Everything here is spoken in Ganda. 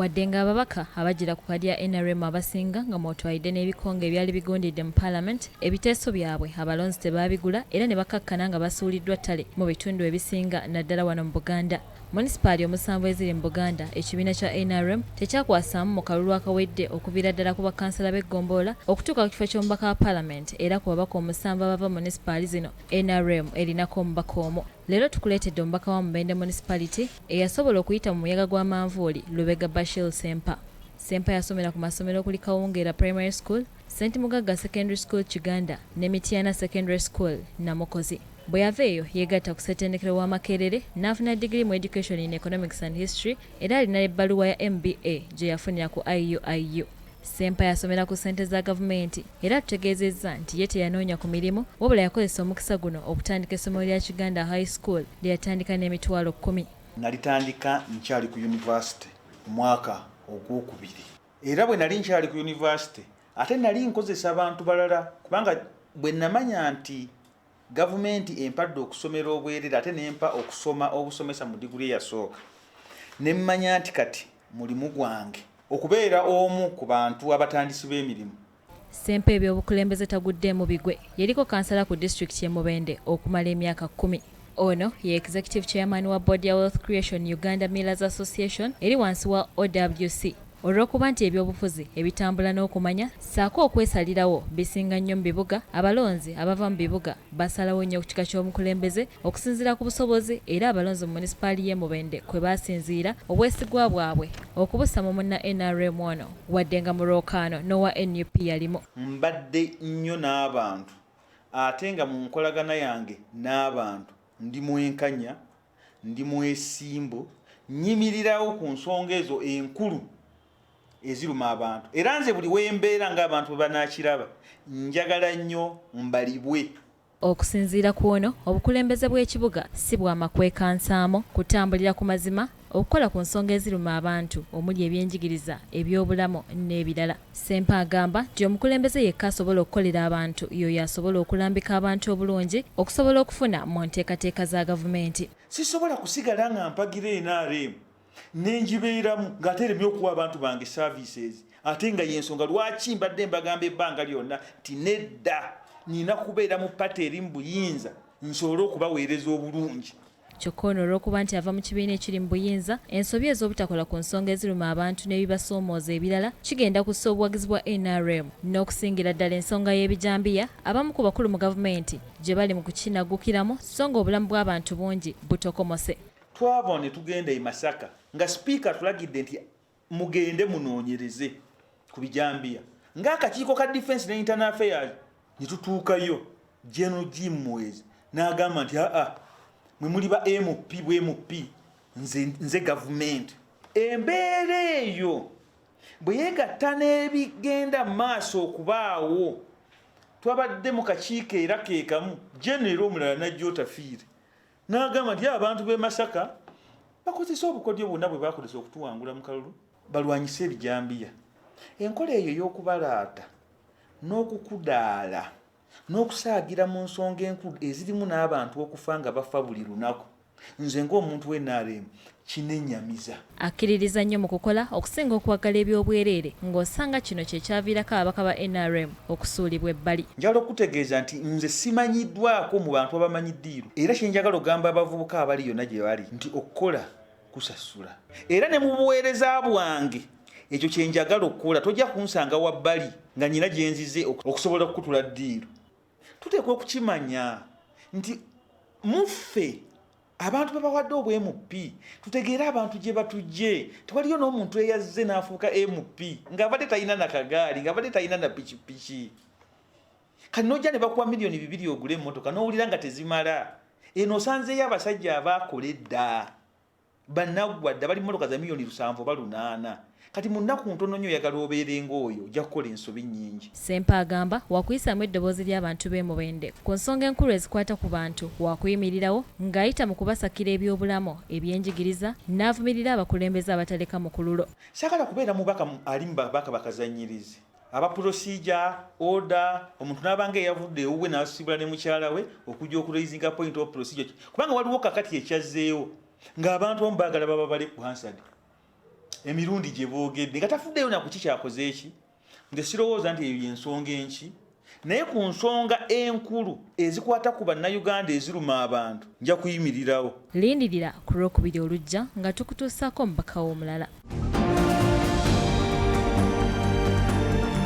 wadde nga ababaka abagira ku kadi ya NRM abasinga nga mwotwalidde n'ebikonge ebyali bigondedde mu Parliament ebiteeso byabwe abalonzi tebaabigula era ne bakakkana nga basuuliddwa ttale mu bitundu ebisinga naddala wano mu Buganda. Munisipaali omusanvu eziri mu Buganda ekibiina kya NRM tekyakwasaamu mu kalulu akawedde okuviira ddala ku bakansala b'eggombolola okutuuka ku kifo ky'omubaka wa Parliament era ku babaka omusanvu abava munisipaali zino NRM erinako omubaka omu. Leero tukuleetedde omubaka wa Mubende Municipality eyasobola okuyita mu muyaga gwa manvuuli Lubega Bashir Sempa. Sempa yasomera ku masomero okuli Kawungeera Primary School, St Mugagga Secondary School Kiganda ne Mityana Secondary School Namukozi. Bwe yava eyo yeegatta ku ssettendekero wa Makerere n'afuna digiri mu Education in Economics and History era alina ebbaluwa ya MBA gye yafunira ku IUIU. Sempa yasomera ku ssente za gavumenti era tutegeezezza nti ye teyanoonya ku mirimu wabula yakozesa omukisa guno okutandika essomero lya Kiganda High School lye yatandika n'emitwalo 10. Nalitandika nkyali ku university mwaka ogwokubiri era bwe nali nkyali ku university ate nali nkozesa abantu balala kubanga bwe namanya nti gavumenti empadde okusomera obwerere ate nempa okusoma obusomesa mu diguli eyasooka ne mmanya nti kati mulimu gwange okubeera omu ku bantu abatandisi b'emirimu. Sempa ebyobukulembeze taguddeemu bigwe yeriko kansala ku district y'e Mubende okumala emyaka 10. Ono ye executive chairman wa board ya Wealth Creation Uganda Millers Association eri wansi wa OWC. Olw'okuba nti ebyobufuzi ebitambula n'okumanya saako okwesalirawo bisinga nnyo mu bibuga, abalonzi abava mu bibuga basalawo nnyo ku kika ky'omukulembeze okusinziira ku busobozi era abalonzi mu munisipaali y'e Mubende kwe basinziira obwesigwa bwabwe okubussa mu munna NRM ono wadde nga mu Lwokaano n'owa NUP yalimu. Mbadde nnyo n'abantu ate nga mu nkolagana yange n'abantu ndi mwenkanya, ndi mwesimbo, nyimirirawo ku nsonga ezo enkulu eziruma abantu era nze buli wembeera ng'abantu banakiraba njagala nnyo mbalibwe. Okusinziira ku ono obukulembeze bw'ekibuga si bwa makwekansaamu kutambulira ku mazima okukola ku nsonga eziruma abantu omuli ebyenjigiriza ebyobulamu n'ebirala. Sempa agamba nti omukulembeze yekka asobola okukolera abantu yoyo asobola okulambika abantu obulungi okusobola okufuna mu nteekateeka za gavumenti. Sisobola kusigala nga mpagira NRM nenjibeeramu ng'ateremye okuwa abantu bange services ate nga yensonga lwaki mbadde mbagamba ebbanga lyonna nti nedda nina kubeera mu pati eri mu buyinza nsobole okubaweereza obulungi. Kyokka ono olw'okuba nti ava mu kibiina ekiri mu buyinza ensobi ez'obutakola ku nsonga eziruma abantu n'ebibasoomooza ebirala kigenda kussa obuwagizi bwa NRM n'okusingira ddala ensonga y'ebijambiya abamu ku bakulu mu gavumenti gye bali mu kukinagukiramu so nga obulamu bw'abantu bungi butokomose. Twava ne tugenda e Masaka nga sipiika tulagidde nti mugende munoonyereze ku bijambiya ng'akakiiko ka defense ne internal affairs ne tutuukayo General Jim Mwezi n'agamba nti mwe muli ba MP bwe MP nze gavumenti. Embeera eyo bwe yeegatta n'ebigenda mu maaso okubaawo twabadde mu kakiiko era keekamu general omulala najja otafiire n'agamba nti abantu b'e Masaka bakozesa obukodyo bwonna bwe bakozesa okutuwangula mu kalulu balwanyise ebijambiya. Enkola eyo y'okubalaata n'okukudaala n'okusaagira mu nsonga enkulu ezirimu n'abantu okufa nga bafa buli lunaku nze ng'omuntu w'NRM kinenyamiza. Akkiririza nnyo mu kukola okusinga okuwagala ebyobwereere ng'osanga kino kye kyaviirako ababaka ba NRM okusuulibwa ebbali. Njagala okutegeeza nti nze simanyiddwako mu bantu abamanyi ddiiru era kye njagala ogamba abavubuka abali yonna gye bali nti okukola kusasula era ne mu buweereza bwange ekyo kye njagala okukola tojja kunsanga wabbali nga nnyina gye nzize okusobola okukutula ddiiru. Tuteekwa okukimanya nti muffe abantu babawadde obw-MP tutegeere abantu gye batujje. Tewaliyo n'omuntu eyazze n'afuuka MP ng'abadde talina na kagaali ng'abadde talina na pikipiki. Kati n'ojja ne bakuwa miliyoni 2 ogule emmotoka n'owulira nga tezimala. Eno osanzeeyo abasajja abaakola edda bannaggwadda bali mmotoka za miliyoni 7 oba 8. Kati mu nnaku ntono nnyo oyagala obeere ng'oyo ojja kukola ensobi nnyingi. Sempa agamba wakuyisamu eddoboozi ly'abantu b'e Mubende ku nsonga enkulu ezikwata ku bantu wakuyimirirawo ng'ayita mu kubasakira ebyobulamu ebyenjigiriza n'avumirira abakulembeze abataleka mu kululo. Saagala kubeera mubaka ali mu babaka bakazannyirizi aba procedure order omuntu n'abanga eyavudde ewuwe n'asibula ne mukyala we okujja okuraisinga point of procedure kubanga waliwo kakati ekyazzeewo ng'abantu omu baagala baba bale ku Hansard. emirundi gye boogedde nga tafuddeyo na ku kikyakoze eki nze sirowooza nti eyo y'ensonga enki naye ku nsonga enkulu ezikwata ku bannayuganda eziruma abantu nja kuyimirirawo. Lindirira ku Lwokubiri olujja nga tukutuusaako omubaka omulala.